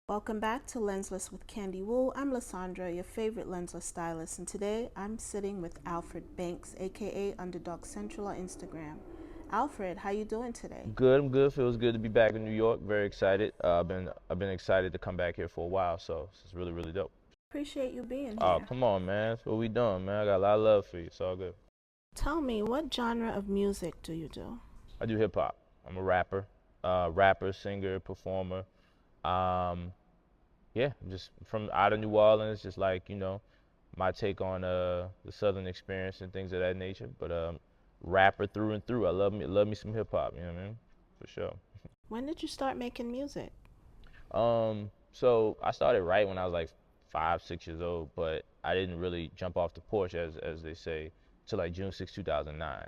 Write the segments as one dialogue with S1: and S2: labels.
S1: Welcome back to Lensless with Khandie. I'm Lysandra, your favorite lensless stylist, and today I'm sitting with Alfred Banks, aka UnderdogCentral on Instagram. Alfred, how you doing today?
S2: Good, I'm good. Feels good to be back in New York. Very excited. I've been excited to come back here for a while, so it's really dope.
S1: Appreciate you being
S2: Oh,
S1: here.
S2: come on, man. That's what we doing, man. I got a lot of love for you. It's all good.
S1: Tell me, what genre of music do you do?
S2: I do hip hop. I'm a singer, performer. Um, yeah, I'm just from out of New Orleans, just like my take on the Southern experience and things of that nature. But rapper through and through. I love me some hip hop. You know what I mean? For sure.
S1: When did you start making music?
S2: So I started right when I was like 5, 6 years old, but I didn't really jump off the porch, as they say, till like June 6, 2009.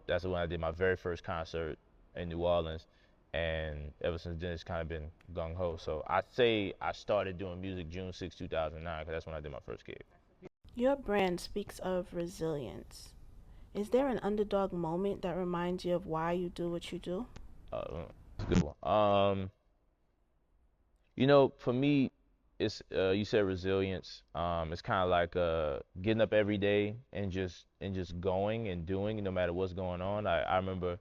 S2: That's when I did my very first concert in New Orleans, and ever since then it's kind of been gung ho. So I say I started doing music June 6, 2009, because that's when I did my first gig.
S1: Your brand speaks of resilience. Is there an underdog moment that reminds you of why you do what you do?
S2: It's a good one. For me, it's you said resilience. It's kind of like getting up every day and just going and doing no matter what's going on. I remember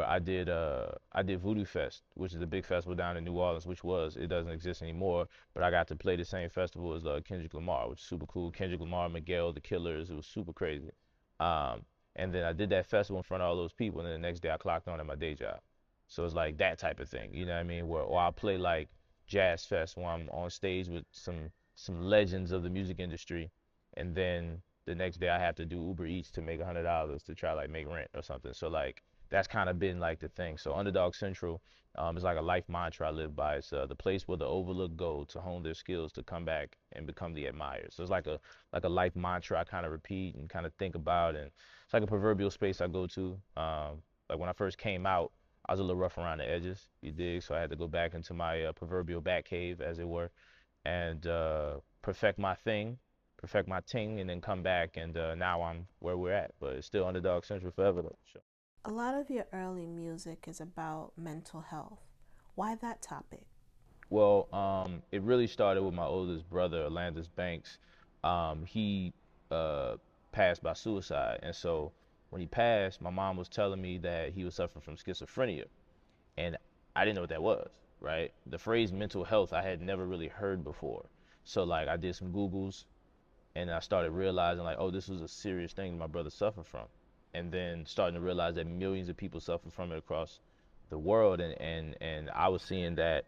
S2: I did Voodoo Fest, which is a big festival down in New Orleans, it doesn't exist anymore, but I got to play the same festival as Kendrick Lamar, which is super cool. Kendrick Lamar, Miguel, The Killers, it was super crazy. Um, and then I did that festival in front of all those people, and then the next day I clocked on at my day job. So it's like that type of thing, you know what I mean? Or I'll play like Jazz Fest where I'm on stage with some legends of the music industry, and then the next day I have to do Uber Eats to make $100 to try like make rent or something. So like that's kind of been like the thing. So Underdog Central is like a life mantra I live by. It's the place where the overlooked go to hone their skills to come back and become the admired. So it's like a life mantra I kind of repeat and kind of think about, and it's like a proverbial space I go to. Like when I first came out, I was a little rough around the edges, you dig? So I had to go back into my proverbial bat cave, as it were, and perfect my thing, perfect my ting, and then come back. And now I'm where we're at. But it's still Underdog Central forever, though. Sure.
S1: A lot of your early music is about mental health. Why that topic?
S2: Well, it really started with my oldest brother, Alfred Banks. He uh, passed by suicide, and so when he passed, my mom was telling me that he was suffering from schizophrenia, and I didn't know what that was, right? The phrase mental health I had never really heard before. So like I did some Googles, and I started realizing like, oh, this was a serious thing my brother suffered from, and then starting to realize that millions of people suffer from it across the world, and I was seeing that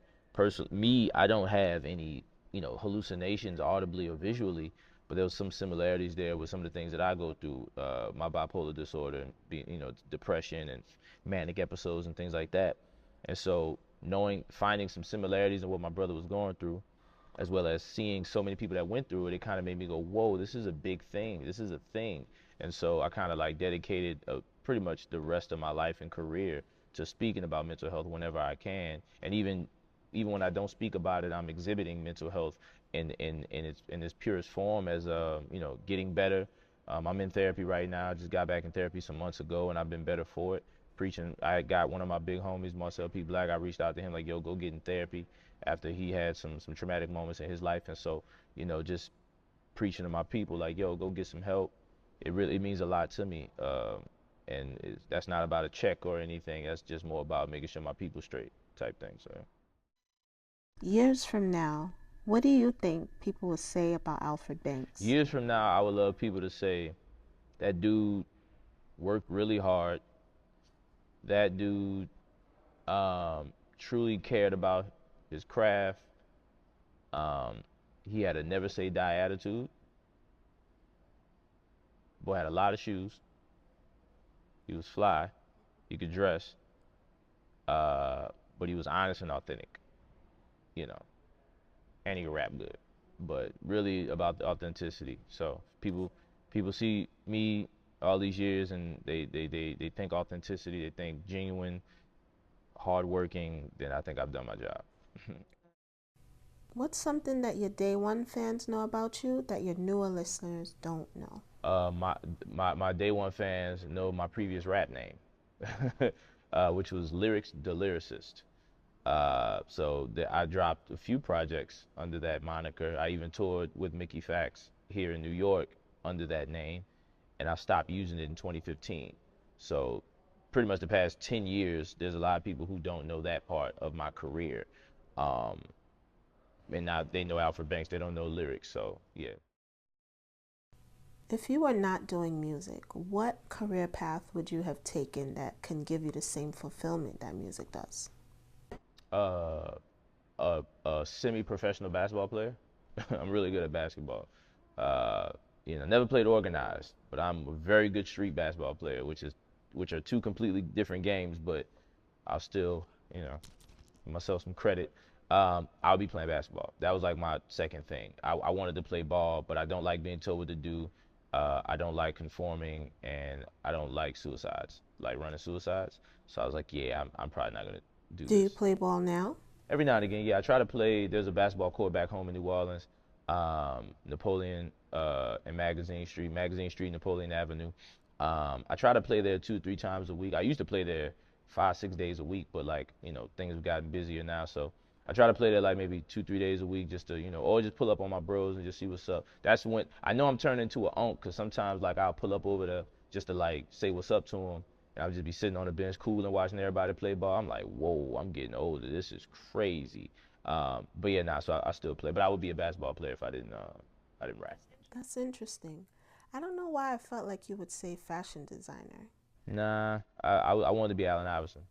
S2: me, I don't have any hallucinations audibly or visually, but there was some similarities there with some of the things that I go through, my bipolar disorder and depression and manic episodes and things like that, and so finding some similarities in what my brother was going through, as well as seeing so many people that went through it, it kind of made me go, whoa, this is a big thing. This is a thing. And so I kind of like dedicated pretty much the rest of my life and career to speaking about mental health whenever I can. And even when I don't speak about it, I'm exhibiting mental health in its purest form as getting better. I'm in therapy right now. I just got back in therapy some months ago, and I've been better for it. Preaching, I got one of my big homies, Marcel P. Black. I reached out to him like, yo, go get in therapy after he had some traumatic moments in his life, and so just preaching to my people like, yo, go get some help. It means a lot to me, and that's not about a check or anything. That's just more about making sure my people straight type thing. So
S1: Years from now, what do you think people will say about Alfred Banks?
S2: years from now, I would love people to say that dude worked really hard. That dude truly cared about his craft. Um, he had a never say die attitude. Boy had a lot of shoes. He was fly. He could dress. But he was honest and authentic, you know, and he could rap good. But really about the authenticity. So people see me all these years and they think authenticity, they think genuine, hardworking, then I think I've done my job.
S1: What's something that your day one fans know about you that your newer listeners don't know?
S2: My day one fans know my previous rap name, which was Lyrics the Lyricist. I dropped a few projects under that moniker. I even toured with Mickey Fax here in New York under that name, and I stopped using it in 2015. So pretty much the past 10 years, there's a lot of people who don't know that part of my career. Um, and now they know Alfred Banks, they don't know lyrics. So yeah.
S1: If you were not doing music, what career path would you have taken that can give you the same fulfillment that music does?
S2: Uh, a semi-professional basketball player. I'm really good at basketball. Uh, never played organized, but I'm a very good street basketball player, which are two completely different games, but I'll still, give myself some credit. I'll be playing basketball. That was like my second thing. I wanted to play ball, but I don't like being told what to do. I don't like conforming, and I don't like suicides, like running suicides. So I was like, yeah, I'm probably not gonna do
S1: Do you
S2: this.
S1: play ball now?
S2: Every now and again, yeah, I try to play. There's a basketball court back home in New Orleans, Napoleon and Magazine Street, Napoleon Avenue. I try to play there 2, 3 times a week. I used to play there 5, 6 days a week, but like things have gotten busier now, so I try to play there like maybe 2, 3 days a week, just to or just pull up on my bros and just see what's up. That's when I know I'm turning into an unk, because sometimes like I'll pull up over there just to like say what's up to them. I'll just be sitting on the bench, cool, and watching everybody play ball. I'm like, whoa, I'm getting older. This is crazy. But yeah, nah. So I still play, but I would be a basketball player if I didn't rap.
S1: That's interesting. I don't know why I felt like you would say fashion designer.
S2: Nah, I wanted to be Allen Iverson.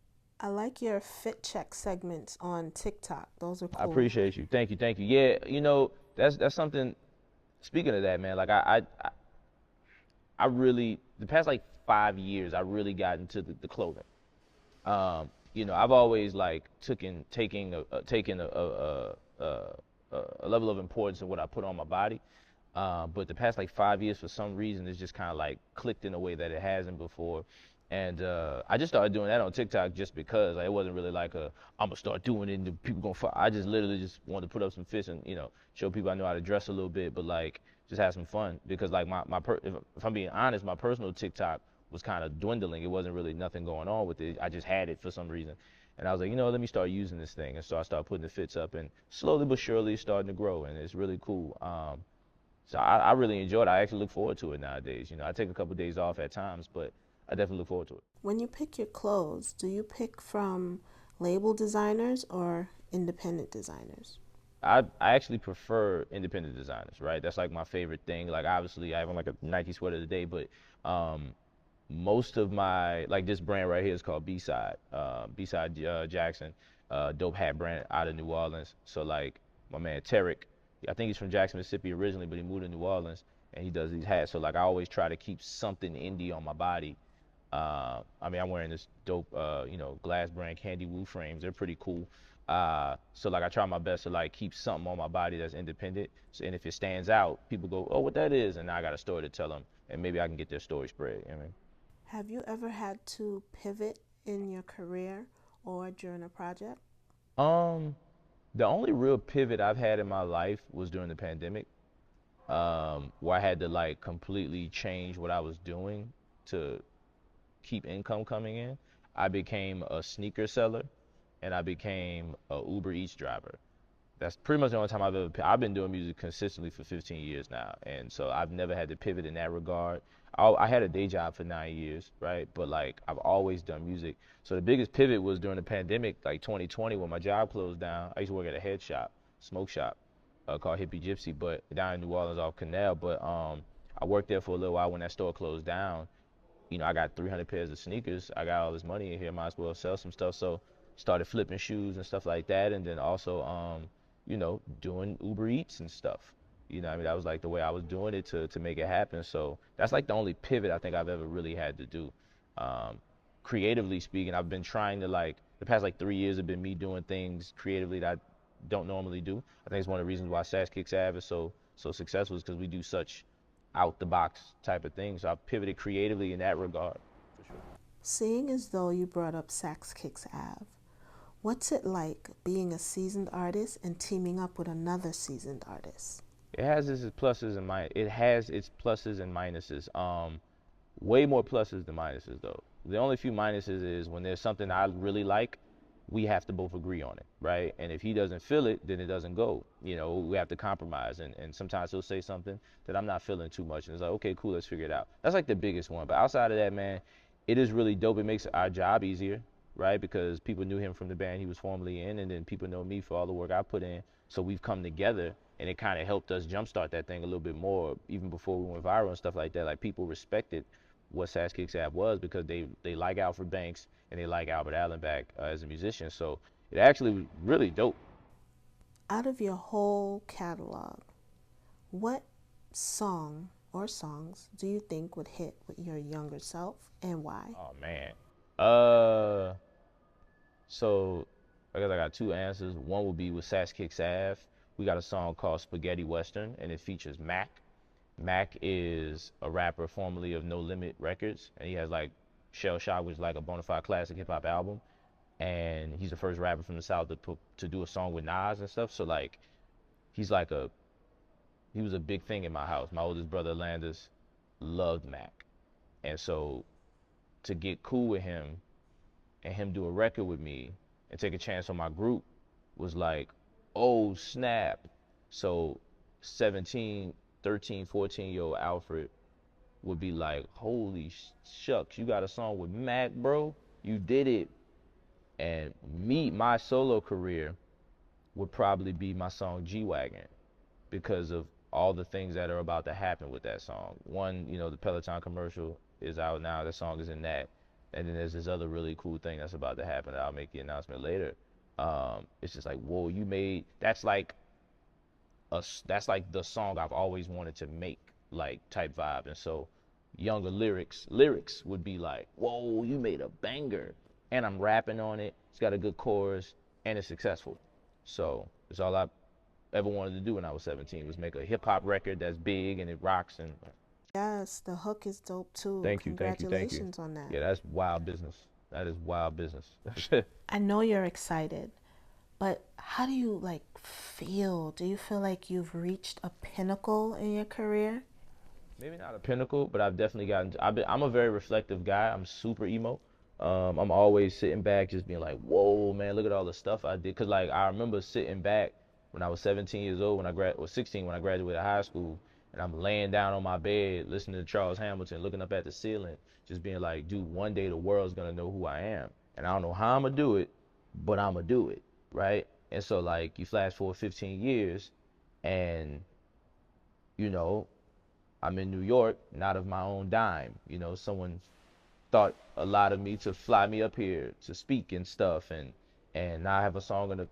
S1: I like your fit check segments on TikTok. Those are
S2: I
S1: cool.
S2: appreciate you. Thank you, thank you. Yeah, that's something. Speaking of that, man, like I really the past like 5 years I really got into the clothing. I've always like taken a level of importance in what I put on my body. But the past like 5 years, for some reason, it's just kind of like clicked in a way that it hasn't before. And I just started doing that on TikTok just because like, it wasn't really like I'm gonna start doing it and people gonna follow. I just literally just wanted to put up some fits and show people I know how to dress a little bit, but like just have some fun, because like if I'm being honest, my personal TikTok was kind of dwindling. It wasn't really nothing going on with it. I just had it for some reason. And I was like, let me start using this thing. And so I started putting the fits up, and slowly but surely it's starting to grow, and it's really cool. So I really enjoy it. I actually look forward to it nowadays. I take a couple of days off at times, but I definitely look forward to it.
S1: When you pick your clothes, do you pick from label designers or independent designers?
S2: I actually prefer independent designers, right? That's like my favorite thing. Like obviously I have on like a Nike sweater today, but most of my, like this brand right here is called B-Side Jackson, dope hat brand out of New Orleans. So like my man Tarek, I think he's from Jackson, Mississippi originally, but he moved to New Orleans and he does these hats. So like I always try to keep something indie on my body. I'm wearing this dope, glass brand Khandie Woo frames. They're pretty cool. So like I try my best to like keep something on my body that's independent. So, and if it stands out, people go, oh, what that is? And now I got a story to tell them, and maybe I can get their story spread. You know what I mean?
S1: Have you ever had to pivot in your career or during a project?
S2: Um, the only real pivot I've had in my life was during the pandemic, where I had to like completely change what I was doing to keep income coming in. I became a sneaker seller, and I became a Uber Eats driver. That's pretty much the only time I've been doing music consistently for 15 years now, and so I've never had to pivot in that regard. I had a day job for 9 years, right? But like I've always done music. So the biggest pivot was during the pandemic, like 2020, when my job closed down. I used to work at a head shop, smoke shop, called Hippie Gypsy, but down in New Orleans off Canal. But I worked there for a little while. When that store closed down, I got 300 pairs of sneakers. I got all this money in here. Might as well sell some stuff. So started flipping shoes and stuff like that, and then also doing Uber Eats and stuff. That was like the way I was doing it to make it happen. So that's like the only pivot I think I've ever really had to do. Um, Creatively speaking, I've been trying to like the past like 3 years have been me doing things creatively that I don't normally do. I think it's one of the reasons why Sax Kix Ave is so successful, is because we do such out the box type of things. So I've pivoted creatively in that regard, for sure.
S1: Seeing as though you brought up Sax Kix Ave, what's it like being a seasoned artist and teaming up with another seasoned artist?
S2: It has its pluses and it has its pluses and minuses. Way more pluses than minuses though. The only few minuses is when there's something I really like we have to both agree on it, right? And if he doesn't feel it, then it doesn't go. You know, we have to compromise. And sometimes he'll say something that I'm not feeling too much. And it's like, okay, cool, let's figure it out. That's like the biggest one. But outside of that, man, it is really dope. It makes our job easier, right? Because people knew him from the band he was formerly in, and then people know me for all the work I put in. So we've come together, and it kind of helped us jumpstart that thing a little bit more, even before we went viral and stuff like that. Like, people respected what Sax Kix Ave was because they like Alfred Banks and they like Albert Allen back as a musician. So it actually was really dope.
S1: Out of your whole catalog, what song or songs do you think would hit with your younger self and why?
S2: Oh man. Uh, so I guess I got two answers. One would be with Sax Kix Ave. We got a song called Spaghetti Western, and it features Mac. Mac is a rapper formerly of No Limit Records, and he has like Shell Shock, which is like a bona fide classic hip hop album. And he's the first rapper from the South to do a song with Nas and stuff. So like, he's like he was a big thing in my house. My oldest brother Landis loved Mac, and so to get cool with him and him do a record with me and take a chance on my group was like, oh snap. So 17, 13, 14-year-old Alfred would be like, holy shucks, you got a song with Mac, bro? You did it. And my solo career would probably be my song G-Wagon because of all the things that are about to happen with that song. One, you know, the Peloton commercial is out now. That song is in that. And then there's this other really cool thing that's about to happen that I'll make the announcement later. It's just like, whoa, you made, that's like the song I've always wanted to make, like type vibe. And so younger lyrics would be like, whoa, you made a banger. And I'm rapping on it. It's got a good chorus and it's successful. So it's all I ever wanted to do when I was 17 was make a hip hop record that's big and it rocks. And
S1: Yes, the hook is dope too.
S2: thank you, thank you, thank you.
S1: Congratulations on that.
S2: Yeah, that's wild business. That is wild business.
S1: I know you're excited, but how do you like feel? Do you feel like you've reached a pinnacle in your career?
S2: Maybe not a pinnacle, but I've definitely I'm a very reflective guy. I'm super emo. I'm always sitting back, just being like, whoa, man, look at all the stuff I did. Cause like I remember sitting back when I was 17 years old, or 16 when I graduated high school, and I'm laying down on my bed listening to Charles Hamilton, looking up at the ceiling, just being like, dude, one day the world's gonna know who I am, and I don't know how I'm gonna do it, but I'm gonna do it, right? And so like you flash forward 15 years, and you know, I'm in New York, not of my own dime. You know, someone thought a lot of me to fly me up here to speak and stuff, and now I have a song in a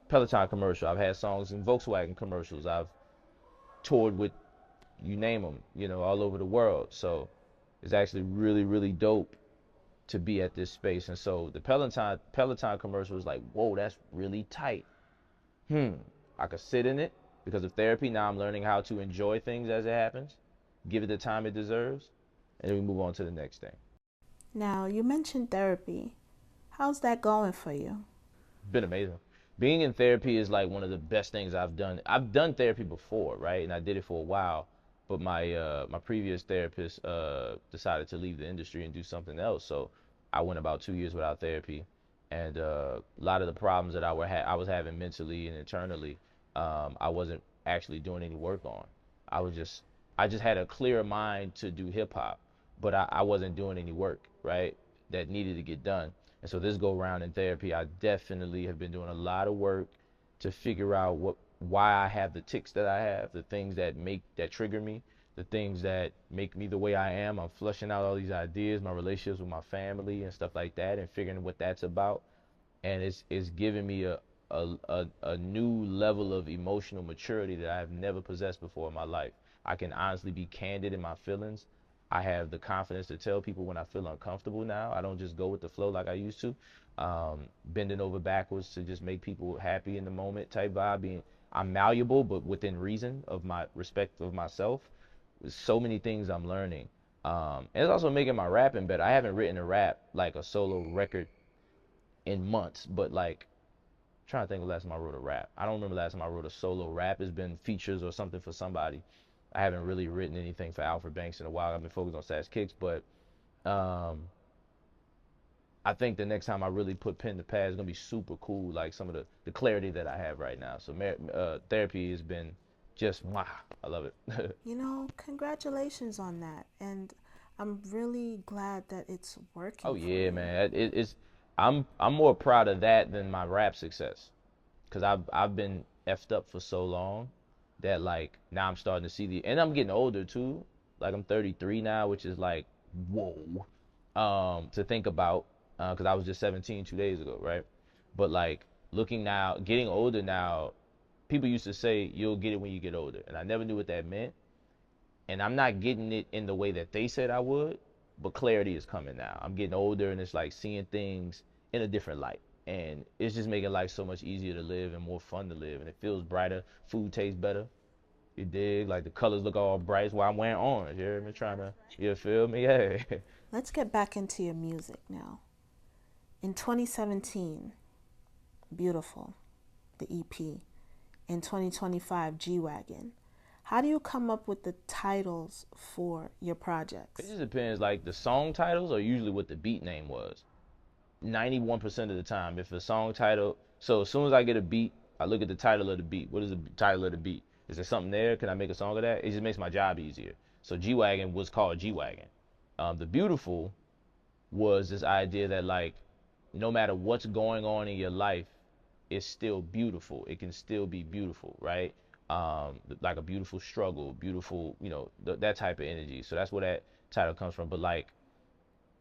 S2: Peloton commercial. I've had songs in Volkswagen commercials. I've toured with you name them, you know, all over the world. So it's actually really, really dope to be at this space. And so the Peloton commercial was like, whoa, that's really tight. I could sit in it because of therapy. Now I'm learning how to enjoy things as it happens, give it the time it deserves, and then we move on to the next thing.
S1: Now, you mentioned therapy. How's that going for you?
S2: Been amazing. Being in therapy is like one of the best things I've done. I've done therapy before, right? And I did it for a while, but my previous therapist decided to leave the industry and do something else. So I went about 2 years without therapy, and a lot of the problems that I was having mentally and internally, I wasn't actually doing any work on. I just had a clear mind to do hip hop, but I wasn't doing any work, right? That needed to get done. And so this go around in therapy, I definitely have been doing a lot of work to figure out why I have the tics that I have, the things that trigger me, the things that make me the way I am. I'm flushing out all these ideas, my relationships with my family and stuff like that, and figuring what that's about. And it's giving me a new level of emotional maturity that I've never possessed before in my life. I can honestly be candid in my feelings. I have the confidence to tell people when I feel uncomfortable now. I don't just go with the flow like I used to, bending over backwards to just make people happy in the moment type vibe. I'm malleable, but within reason of my respect of myself. There's so many things I'm learning. And it's also making my rapping better. I haven't written a rap, like a solo record, in months, but like, I'm trying to think of the last time I wrote a rap. I don't remember the last time I wrote a solo rap. It's been features or something for somebody. I haven't really written anything for Alfred Banks in a while. I've been focused on Sax Kix, but I think the next time I really put pen to pad is gonna be super cool, like some of the clarity that I have right now. So therapy has been just wow, I love it.
S1: You know, congratulations on that. And I'm really glad that it's
S2: Oh
S1: working for
S2: yeah,
S1: you.
S2: man. I'm more proud of that than my rap success, cause I've been effed up for so long that like now I'm starting to see and I'm getting older too. Like I'm 33 now, which is like whoa, to think about, cause I was just 17 2 days ago, right? But like looking now, getting older now, people used to say you'll get it when you get older, and I never knew what that meant. And I'm not getting it in the way that they said I would, but clarity is coming now. I'm getting older and it's like seeing things in a different light. And it's just making life so much easier to live and more fun to live. And it feels brighter. Food tastes better. You dig? Like the colors look all bright. While I'm wearing orange. You hear me? Trying to, you feel me? Yeah.
S1: Let's get back into your music now. In 2017, Beautiful, the EP. In 2025, G-Wagon. How do you come up with the titles for your
S2: It
S1: projects?
S2: just depends. Like the song titles are usually what the beat name was. 91% of the time, if a song title, so as soon as I get a beat, I look at the title of the beat. What is the title of the beat? Is there something there? Can I make a song of that? It just makes my job easier. So G Wagon was called G Wagon. The Beautiful was this idea that like no matter what's going on in your life, it's still beautiful. It can still be beautiful, right? Like a beautiful struggle, beautiful, that type of energy. So that's where that title comes from. But like,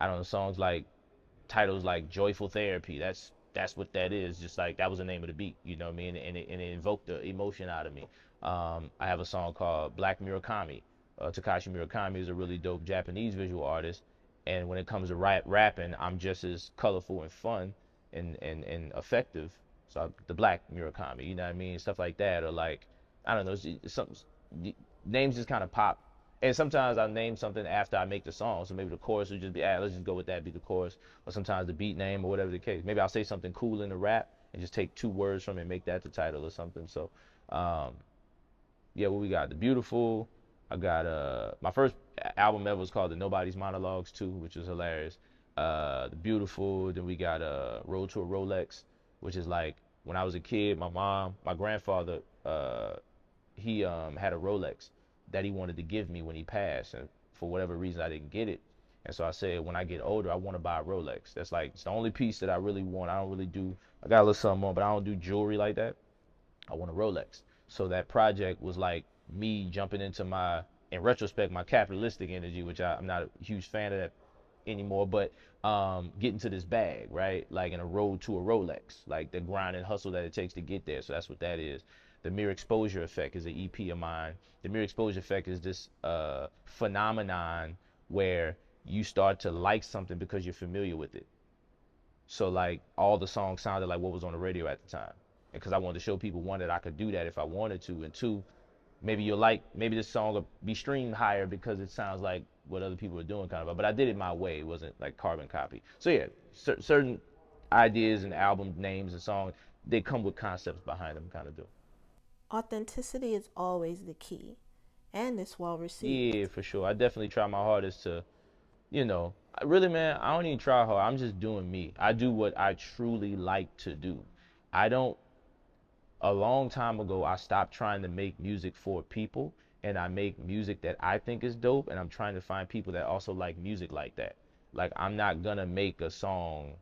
S2: I don't know, songs like titles like Joyful Therapy. That's what that is. Just like that was the name of the beat, you know what I mean? And it invoked the emotion out of me. I have a song called Black Murakami. Takashi Murakami is a really dope Japanese visual artist, and when it comes to rapping, I'm just as colorful and fun and effective. So the Black Murakami, you know what I mean? Stuff like that, or like I don't know, some names just kind of pop. And sometimes I name something after I make the song. So maybe the chorus would just be, let's just go with that, be the chorus. Or sometimes the beat name or whatever the case. Maybe I'll say something cool in the rap and just take 2 words from it and make that the title or something. So, um, yeah, what we got? The Beautiful. I got my first album ever was called The Nobody's Monologues 2, which was hilarious. The Beautiful. Then we got Road to a Rolex, which is like when I was a kid, my grandfather, he had a Rolex that he wanted to give me when he passed, and for whatever reason I didn't get it. And so I said, when I get older, I want to buy a Rolex. That's like it's the only piece that I really want. I don't really do. I got a little something on, but I don't do jewelry like that. I want a Rolex. So that project was like me jumping into in retrospect, my capitalistic energy, which I'm not a huge fan of that anymore, but getting to this bag, right? Like in a road to a Rolex, like the grind and hustle that it takes to get there. So that's what that is. The Mere Exposure Effect is an EP of mine. The Mere Exposure Effect is this phenomenon where you start to like something because you're familiar with it. So like all the songs sounded like what was on the radio at the time. And because I wanted to show people, one, that I could do that if I wanted to, and two, maybe this song will be streamed higher because it sounds like what other people are doing kind of. But I did it my way. It wasn't like carbon copy. So yeah, certain ideas and album names and songs, they come with concepts behind them kind of do.
S1: Authenticity is always the key, and it's well
S2: Yeah,
S1: received.
S2: for sure. I definitely try my hardest to, really, man, I don't even try hard. I'm just doing me. I do what I truly like to do. I don't A long time ago, I stopped trying to make music for people, and I make music that I think is dope, and I'm trying to find people that also like music like that. Like, I'm not gonna make a song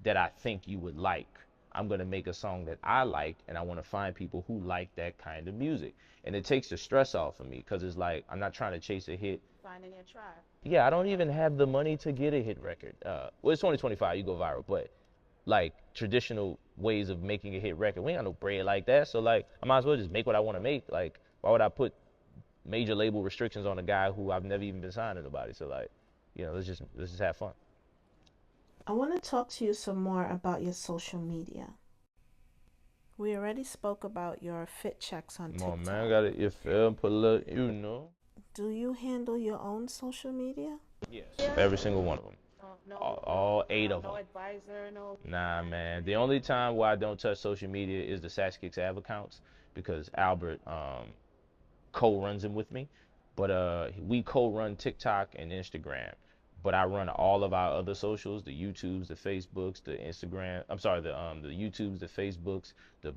S2: that I think you would like. I'm gonna make a song that I like, and I wanna find people who like that kind of music. And it takes the stress off of me, because it's like, I'm not trying to chase a hit.
S1: Finding your tribe.
S2: Yeah, I don't even have the money to get a hit record. Well, it's 2025, you go viral, but like traditional ways of making a hit record. We ain't got no bread like that. So like I might as well just make what I want to make. Like why would I put major label restrictions on a guy who I've never even been signed to nobody? So like, let's just have fun.
S1: I want to talk to you some more about your social media. We already spoke about your fit checks on
S2: Come on, man, I
S1: TikTok.
S2: got it. You feel put a little.
S1: Do you handle your own social media?
S2: Yes, every single one of them. All 8 of them. Nah, man. The only time where I don't touch social media is the Sax Kix Ave accounts because Albert co-runs them with me. But we co-run TikTok and Instagram. but I run all of our other socials, the YouTubes, the Facebooks, the Instagram. I'm sorry, the YouTubes, the Facebooks, the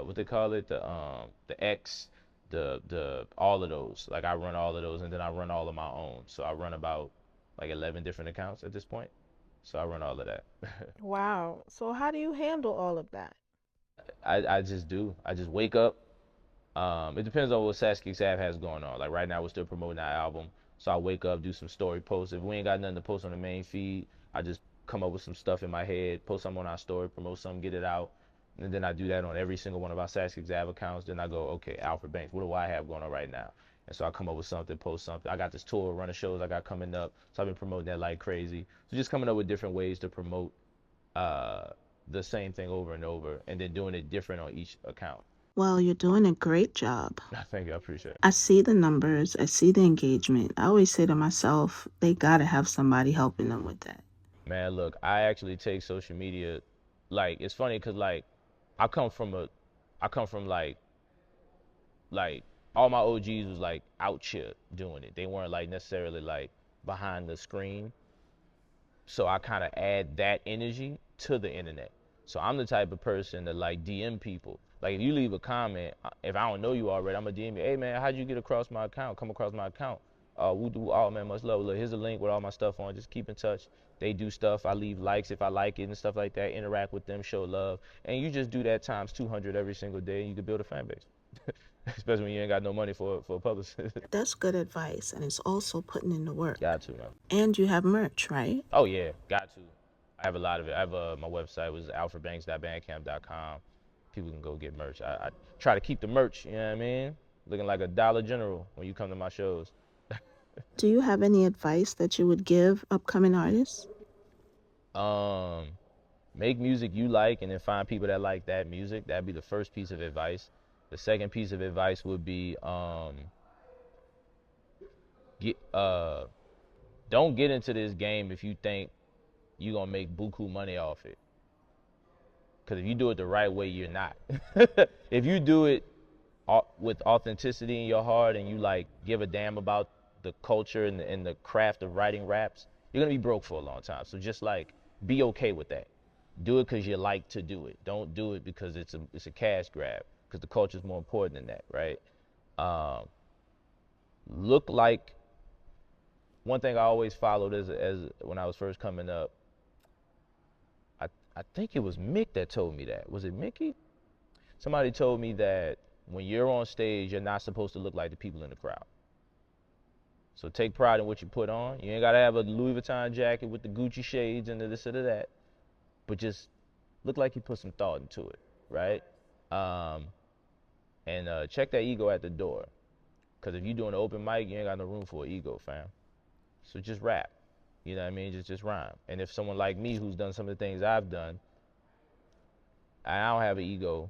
S2: what they call it, the X, the all of those. Like I run all of those, and then I run all of my own. So I run about like 11 different accounts at this point. So I run all of that.
S1: Wow. So how do you handle all of that?
S2: I just do. I just wake up. It depends on what Sax Kix Ave has going on. Like right now, we're still promoting that album. So I wake up, do some story posts. If we ain't got nothing to post on the main feed, I just come up with some stuff in my head, post something on our story, promote something, get it out. And then I do that on every single one of our Sax Kix Ave accounts. Then I go, okay, Alfred Banks, what do I have going on right now? And so I come up with something, post something. I got this tour, run of shows I got coming up. So I've been promoting that like crazy. So just coming up with different ways to promote uh, the same thing over and over, and then doing it different on each account.
S1: Well, you're doing a great job.
S2: Thank you, I appreciate it.
S1: I see the numbers, I see the engagement. I always say to myself, they gotta have somebody helping them with that.
S2: Man, look, I actually take social media, like it's funny because like I come from a, I come from like all my OGs was like out here doing it. They weren't like necessarily like behind the screen. So I kind of add that energy to the internet. So I'm the type of person that like DM people. Like if you leave a comment, if I don't know you already, I'm gonna DM you. Hey man, how'd you get across my account? Come across my account. We do all man much love. Look, here's a link with all my stuff on. Just keep in touch. They do stuff. I leave likes if I like it and stuff like that. Interact with them, show love, and you just do that times 200 every single day, and you can build a fan base. Especially when you ain't got no money for a publicist.
S1: That's good advice, and it's also putting in the work.
S2: Got to, man.
S1: And you have merch, right?
S2: Oh yeah, got to. I have a lot of it. I have my website was alfredbanks.bandcamp.com. People can go get merch. I try to keep the merch, you know what I mean? Looking like a Dollar General when you come to my shows.
S1: Do you have any advice that you would give upcoming artists?
S2: Make music you like and then find people that like that music. That'd be the first piece of advice. The second piece of advice would be get don't get into this game if you think you're gonna make buku money off it. Because if you do it the right way, you're not. If you do it with authenticity in your heart and you like give a damn about the culture and the craft of writing raps, you're gonna be broke for a long time. So just like be okay with that. Do it because you like to do it. Don't do it because it's a cash grab. Because the culture is more important than that, right? Look like one thing I always followed as when I was first coming up. I think it was Mick that told me that. Was it Mickey? Somebody told me that when you're on stage, you're not supposed to look like the people in the crowd. So take pride in what you put on. You ain't gotta have a Louis Vuitton jacket with the Gucci shades and the this or the that, but just look like you put some thought into it, right? And check that ego at the door, because if you're doing an open mic, you ain't got no room for an ego, fam. So just rap. You know what I mean? Just rhyme. And if someone like me who's done some of the things I've done, I don't have an ego,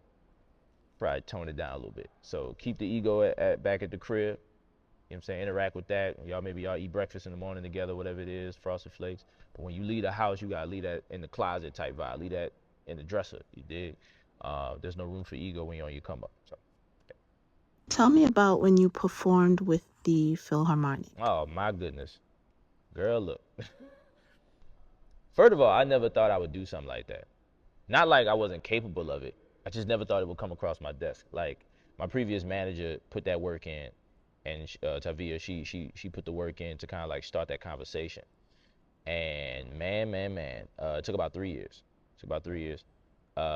S2: probably tone it down a little bit. So keep the ego back at the crib. You know what I'm saying? Interact with that. Maybe y'all eat breakfast in the morning together, whatever it is, Frosted Flakes. But when you leave the house, you gotta leave that in the closet type vibe. Leave that in the dresser, you dig? There's no room for ego when you're on your come up. So.
S1: Tell me about when you performed with the Philharmonic.
S2: Oh my goodness. Girl, look. First of all, I never thought I would do something like that. Not like I wasn't capable of it. I just never thought it would come across my desk. Like my previous manager put that work in, and Tavia, she put the work in to kind of like start that conversation. And man, it took about 3 years.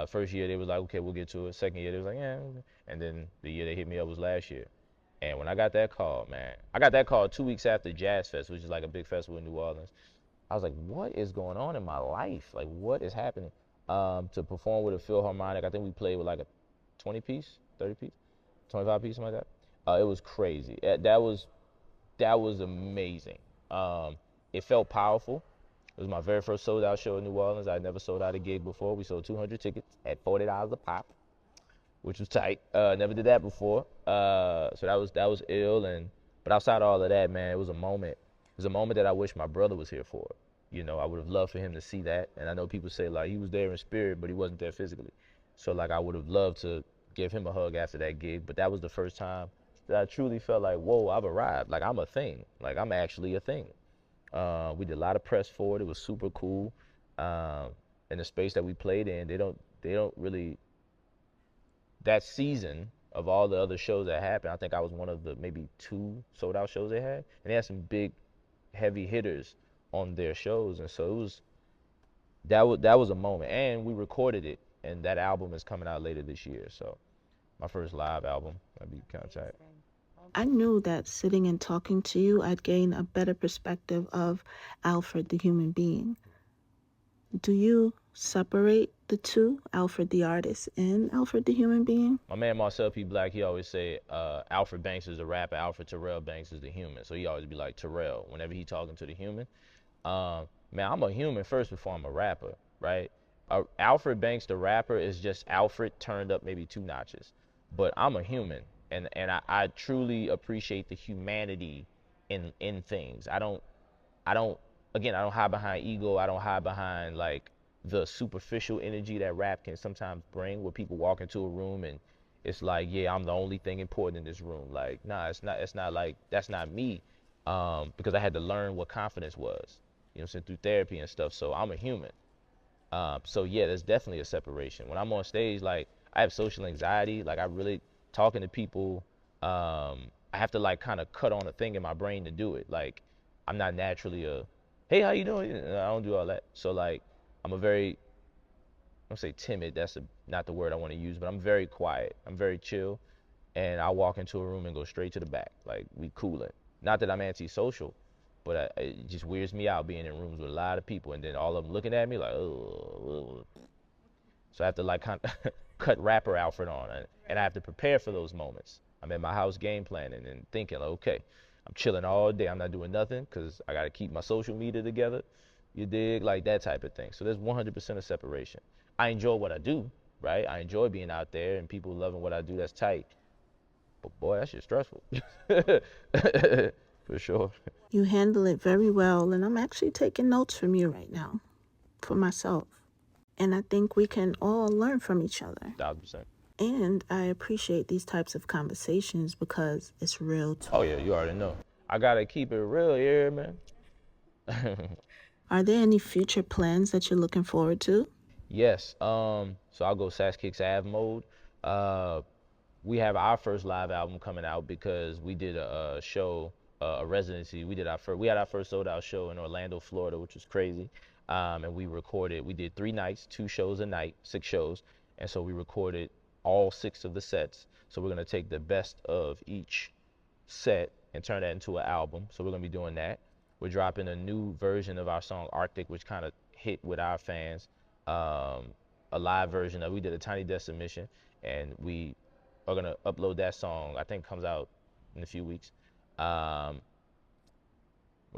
S2: First year they was like, okay, we'll get to it. Second year they was like, yeah. And then the year they hit me up was last year. And when I got that call, man, I got that call 2 weeks after Jazz Fest, which is like a big festival in New Orleans. I was like, what is going on in my life? Like, what is happening? To perform with a Philharmonic, I think we played with like a 20 piece, 30 piece, 25 piece, something like that. It was crazy. That was amazing. It felt powerful. It was my very first sold out show in New Orleans. I never sold out a gig before. We sold 200 tickets at $40 a pop, which was tight. Never did that before. So that was ill. But outside of all of that, man, it was a moment. It was a moment that I wish my brother was here for. You know, I would have loved for him to see that. And I know people say like he was there in spirit, but he wasn't there physically. So like I would have loved to give him a hug after that gig. But that was the first time that I truly felt like, whoa, I've arrived. Like I'm a thing. Like I'm actually a thing. We did a lot of press for it. It was super cool. Um, and the space that we played in, they don't really, that season of all the other shows that happened, I think I was one of the maybe 2 sold out shows they had. And they had some big heavy hitters on their shows. And so it was, that was a moment. And we recorded it, and that album is coming out later this year. So my first live album, I'll be contact.
S1: I knew that sitting and talking to you, I'd gain a better perspective of Alfred the human being. Do you separate the two, Alfred the artist and Alfred the human being?
S2: My man Marcel P. Black, he always say Alfred Banks is the rapper, Alfred Terrell Banks is the human. So he always be like Terrell whenever he talking to the human. Man, I'm a human first before I'm a rapper, right? Alfred Banks, the rapper, is just Alfred turned up maybe 2 notches. But I'm a human, and I truly appreciate the humanity in things. I don't again, I don't hide behind ego. I don't hide behind like the superficial energy that rap can sometimes bring, where people walk into a room and it's like, yeah, I'm the only thing important in this room. Like, nah, it's not like, that's not me. Because I had to learn what confidence was, through therapy and stuff. So I'm a human. So yeah, there's definitely a separation. When I'm on stage, like, I have social anxiety. Like, I really, talking to people, I have to like kind of cut on a thing in my brain to do it. Like, I'm not naturally a, hey, how you doing? I don't do all that. So like, I'm a very, I don't say timid. That's not the word I want to use, but I'm very quiet. I'm very chill, and I walk into a room and go straight to the back. Like, we coolin'. Not that I'm antisocial, but it just weirds me out being in rooms with a lot of people and then all of them looking at me like, oh. So I have to like kind of cut rapper Alfred on, and I have to prepare for those moments. I'm at my house game planning and thinking, like, okay, I'm chilling all day. I'm not doing nothing because I got to keep my social media together. You dig? Like that type of thing. So there's 100% of separation. I enjoy what I do, right? I enjoy being out there and people loving what I do. That's tight. But boy, that shit's stressful. For sure.
S1: You handle it very well, and I'm actually taking notes from you right now for myself. And I think we can all learn from each other.
S2: 1,000%.
S1: And I appreciate these types of conversations because it's real talk.
S2: Oh yeah, you already know. I gotta keep it real here, man.
S1: Are there any future plans that you're looking forward to?
S2: Yes. So I'll go Sax Kix Ave mode. We have our first live album coming out because we did a show, a residency. We had our first sold out show in Orlando, Florida, which was crazy. And we did 3 nights, 2 shows a night, 6 shows. And so we recorded all 6 of the sets. So we're gonna take the best of each set and turn that into an album. So we're gonna be doing that. We're dropping a new version of our song Arctic, which kind of hit with our fans. A live version of, we did a Tiny Desk submission, and we are gonna upload that song. I think comes out in a few weeks. What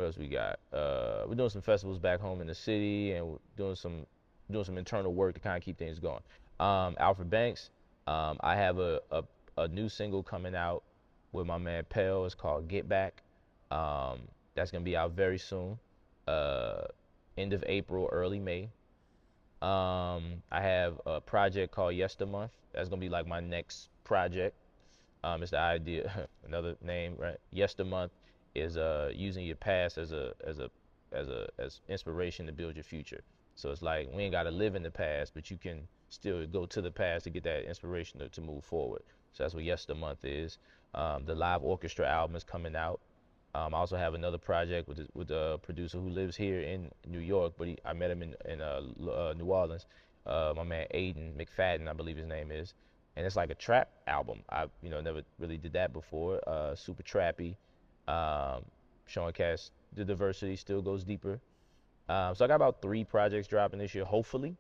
S2: else we got? We're doing some festivals back home in the city, and we're doing some internal work to kind of keep things going. Alfred Banks, I have a new single coming out with my man Pell. It's called Get Back. That's gonna be out very soon, end of April, early May. I have a project called Yestermonth. That's gonna be like my next project. It's the idea, another name, right? Yestermonth is using your past as inspiration to build your future. So it's like, we ain't gotta live in the past, but you can still go to the past to get that inspiration to move forward. So that's what Yestermonth is. The live orchestra album is coming out. I also have another project with a producer who lives here in New York, but I met him in New Orleans. My man Aiden McFadden, I believe his name is, and it's like a trap album. I never really did that before. Super trappy, showing cast the diversity still goes deeper. So I got about 3 projects dropping this year, hopefully,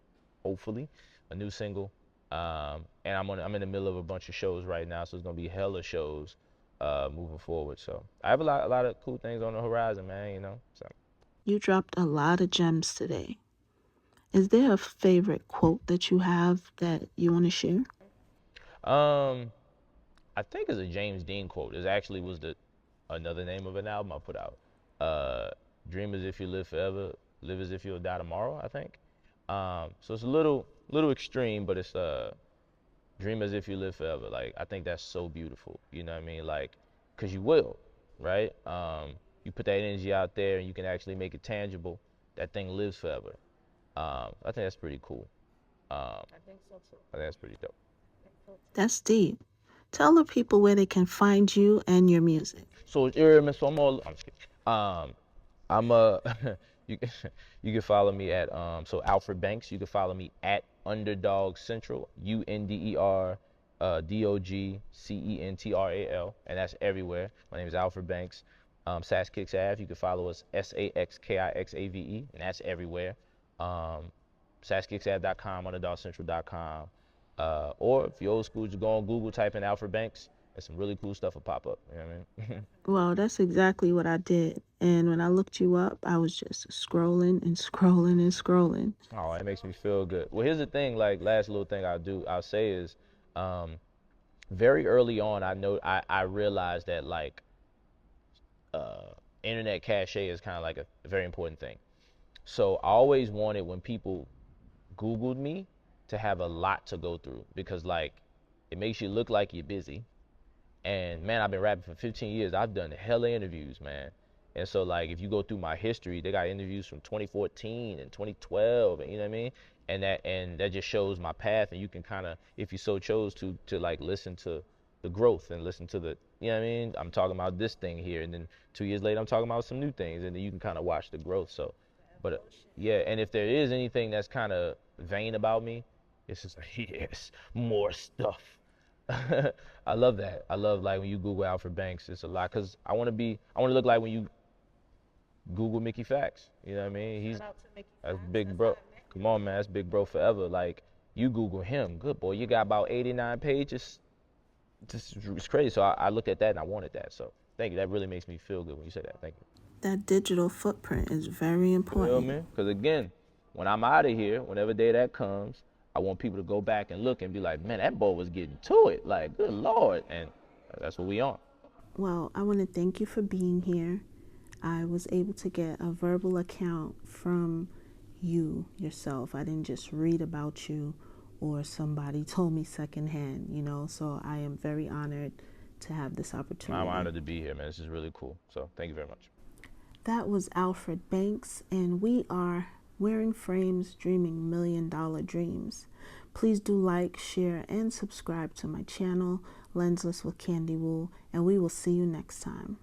S2: a new single. And I'm in the middle of a bunch of shows right now, so it's gonna be hella shows moving forward. So I have a lot of cool things on the horizon, man. So
S1: You dropped a lot of gems today. Is there a favorite quote that you have that you want to share?
S2: um, I think it's a James Dean quote. It actually was another name of an album I put out. Uh, Dream as if you live forever, live as if you'll die tomorrow, I think. So it's a little extreme, but it's dream as if you live forever. Like, I think that's so beautiful. You know what I mean? Like, cause you will, right? you put that energy out there and you can actually make it tangible, that thing lives forever. I think that's pretty cool. I think so too. I think that's pretty dope.
S1: That's deep. Tell the people where they can find you and your music.
S2: So, so I'm just kidding. I'm you can you can follow me at so Alfred Banks. You can follow me at UnderdogCentral, UnderdogCentral, and that's everywhere. My name is Alfred Banks. Sax Kix Ave. You can follow us SaxKixAve, and that's everywhere. SaxKixAve.com, UnderdogCentral.com, or if you're old school, just go on Google, type in Alfred Banks, and some really cool stuff will pop up. You know what I mean?
S1: Well, that's exactly what I did. And when I looked you up, I was just scrolling and scrolling and scrolling.
S2: Oh, it makes me feel good. Well, here's the thing, like last little thing I'll say is, very early on, I realized that like, internet cachet is kind of like a very important thing. So I always wanted when people Googled me to have a lot to go through because like, it makes you look like you're busy. And man, I've been rapping for 15 years. I've done hella interviews, man. And so like, if you go through my history, they got interviews from 2014 and 2012, and you know what I mean? And that just shows my path, and you can kind of, if you so chose to like listen to the growth and listen to the, you know what I mean? I'm talking about this thing here, and then 2 years later, I'm talking about some new things, and then you can kind of watch the growth. So, but yeah, and if there is anything that's kind of vain about me, it's just like, yes, more stuff. I love that. I love like when you Google Alfred Banks, it's a lot because I want to look like when you Google Mickey Facts. You know what I mean? That's big bro. Come on, man, that's big bro forever. Like you Google him, good boy. You got about 89 pages. It's crazy. So I looked at that and I wanted that. So thank you. That really makes me feel good when you say that. Thank you.
S1: That digital footprint is very
S2: You know what I
S1: important.
S2: mean? Because again, when I'm out of here, whenever day that comes, I want people to go back and look and be like, man, that boy was getting to it. Like, good Lord. And that's what we on.
S1: Well, I want to thank you for being here. I was able to get a verbal account from you yourself. I didn't just read about you or somebody told me secondhand, so I am very honored to have this opportunity.
S2: I'm honored to be here, man. This is really cool. So thank you very much.
S1: That was Alfred Banks, and we are Wearing Frames, Dreaming $1,000,000 Dreams. Please do like, share, and subscribe to my channel, Lensless with Khandie Wu, and we will see you next time.